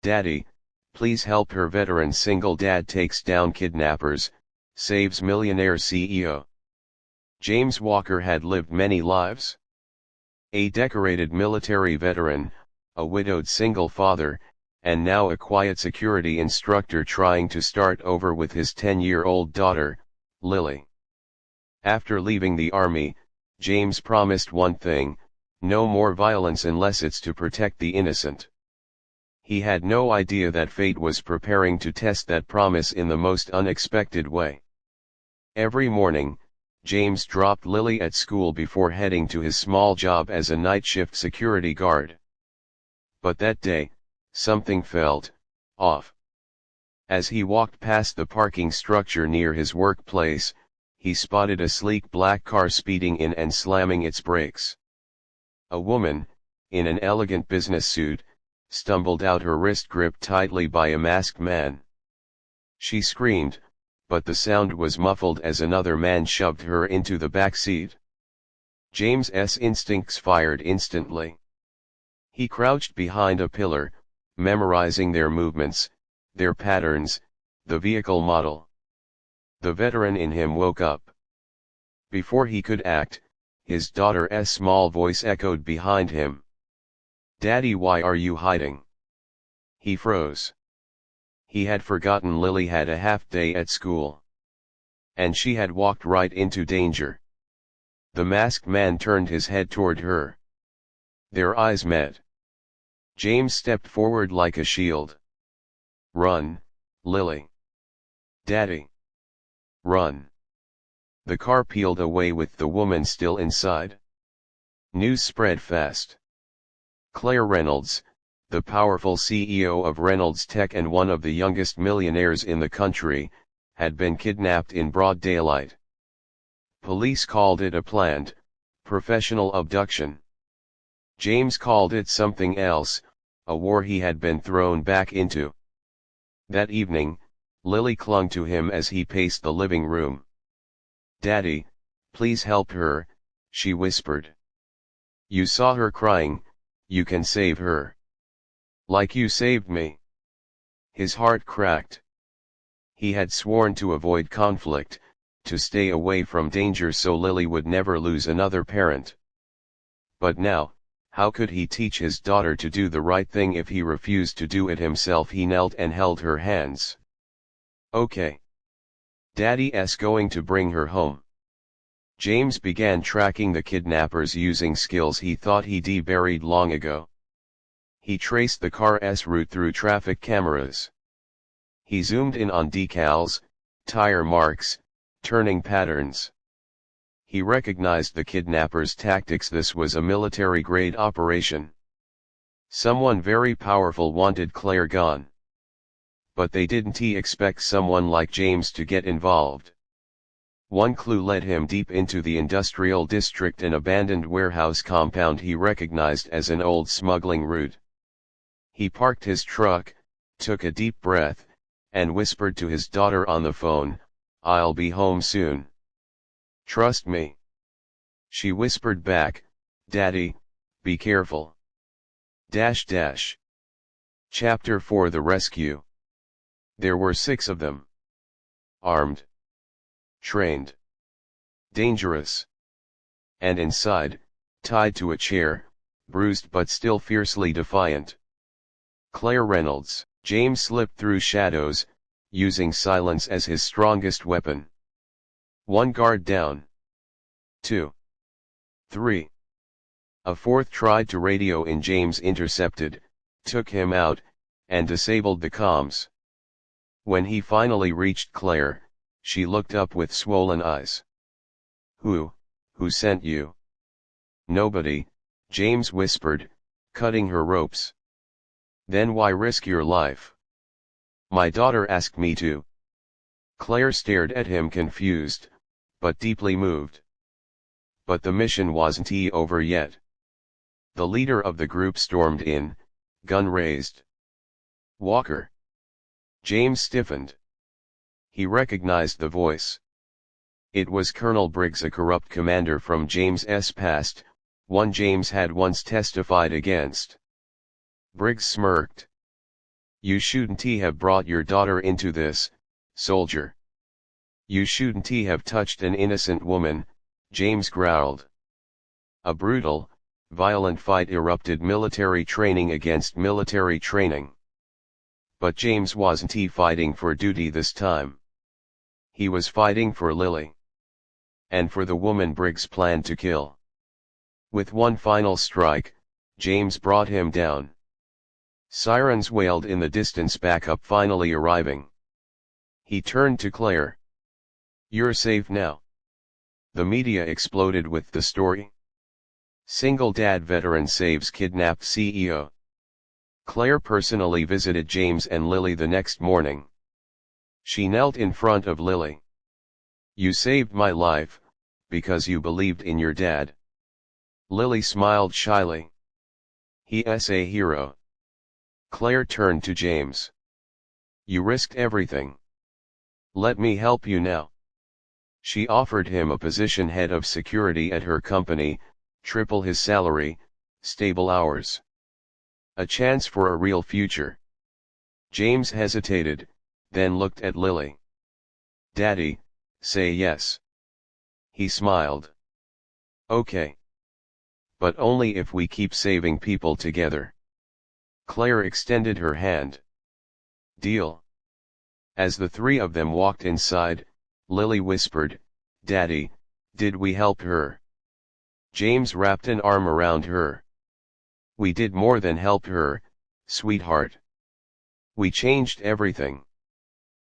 Daddy, please help her. Veteran single dad takes down kidnappers, saves millionaire CEO. James Walker had lived many lives. A decorated military veteran, a widowed single father, and now a quiet security instructor trying to start over with his 10-year-old daughter, Lily. After leaving the army, James promised one thing: no more violence unless it's to protect the innocent. He had no idea that fate was preparing to test that promise in the most unexpected way. Every morning, James dropped Lily at school before heading to his small job as a night shift security guard. But that day, something felt off. As he walked past the parking structure near his workplace, he spotted a sleek black car speeding in and slamming its brakes. A woman, in an elegant business suit, stumbled out, her wrist gripped tightly by a masked man. She screamed, but the sound was muffled as another man shoved her into the back seat. James's instincts fired instantly. He crouched behind a pillar, memorizing their movements, their patterns, the vehicle model. The veteran in him woke up. Before he could act, his daughter's small voice echoed behind him. "Daddy, why are you hiding?" He froze. He had forgotten Lily had a half day at school. And she had walked right into danger. The masked man turned his head toward her. Their eyes met. James stepped forward like a shield. "Run, Lily." "Daddy." "Run." The car peeled away with the woman still inside. News spread fast. Claire Reynolds, the powerful CEO of Reynolds Tech and one of the youngest millionaires in the country, had been kidnapped in broad daylight. Police called it a planned, professional abduction. James called it something else: a war he had been thrown back into. That evening, Lily clung to him as he paced the living room. "Daddy, please help her," she whispered. "You saw her crying, you can save her. Like you saved me." His heart cracked. He had sworn to avoid conflict, to stay away from danger so Lily would never lose another parent. But now, how could he teach his daughter to do the right thing if he refused to do it himself? He knelt and held her hands. "Okay. Daddy's going to bring her home." James began tracking the kidnappers using skills he thought he'd buried long ago. He traced the car's route through traffic cameras. He zoomed in on decals, tire marks, turning patterns. He recognized the kidnappers' tactics. This was a military-grade operation. Someone very powerful wanted Claire gone. But they didn't expect someone like James to get involved. One clue led him deep into the industrial district, an abandoned warehouse compound he recognized as an old smuggling route. He parked his truck, took a deep breath, and whispered to his daughter on the phone, "I'll be home soon. Trust me." She whispered back, "Daddy, be careful." Chapter 4: The Rescue. There were 6 of them. Armed. Trained. Dangerous. And inside, tied to a chair, bruised but still fiercely defiant, Claire Reynolds. James slipped through shadows, using silence as his strongest weapon. 1 guard down. 2. 3. A 4th tried to radio in. James intercepted, took him out, and disabled the comms. When he finally reached Claire, she looked up with swollen eyes. Who sent you?" "Nobody," James whispered, cutting her ropes. "Then why risk your life?" "My daughter asked me to." Claire stared at him, confused, but deeply moved. But the mission wasn't over yet. The leader of the group stormed in, gun raised. "Walker." James stiffened. He recognized the voice. It was Colonel Briggs, a corrupt commander from James's past, one James had once testified against. Briggs smirked. You shouldn't have brought your daughter into this, soldier. You shouldn't have touched an innocent woman, James growled. A brutal, violent fight erupted, military training against military training. But James wasn't fighting for duty this time. He was fighting for Lily. And for the woman Briggs planned to kill. With one final strike, James brought him down. Sirens wailed in the distance, backup finally arriving. He turned to Claire. You're safe now. The media exploded with the story. Single dad veteran saves kidnapped CEO. Claire personally visited James and Lily the next morning. She knelt in front of Lily. You saved my life, because you believed in your dad. Lily smiled shyly. He's a hero. Claire turned to James. You risked everything. Let me help you now. She offered him a position, head of security at her company, triple his salary, stable hours. A chance for a real future. James hesitated, then looked at Lily. Daddy, say yes. He smiled. Okay. But only if we keep saving people together. Claire extended her hand. Deal. As the three of them walked inside, Lily whispered, Daddy, did we help her? James wrapped an arm around her. We did more than help her, sweetheart. We changed everything.